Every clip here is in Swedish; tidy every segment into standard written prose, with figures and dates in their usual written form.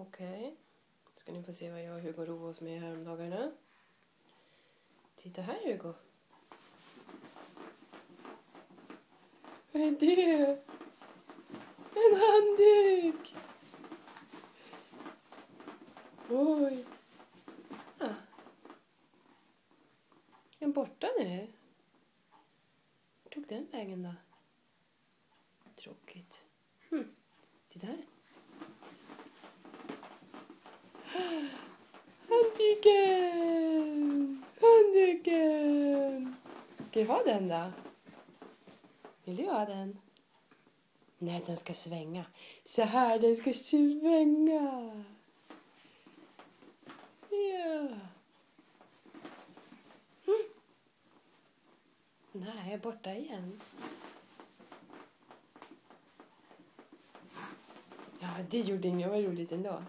Okej. Ska ni få se vad jag och Hugo roar oss med här om dagarna. Titta här, Hugo. Vad är det? En handduk! Oj. Ah. Är den borta nu? Vart tog den vägen då? Tråkigt. Titta här. Handduken! Handduken! Ska du ha den då? Vill du ha den? Nej, den ska svänga. Så här, den ska svänga. Ja. Nej, borta igen. Ja, det gjorde inget. Vad roligt ändå.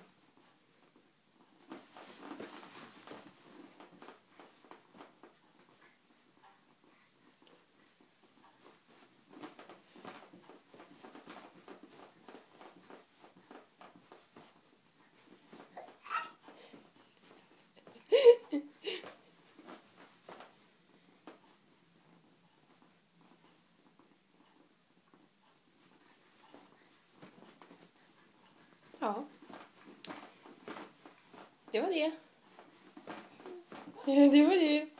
Ja. Det var det. Det var det.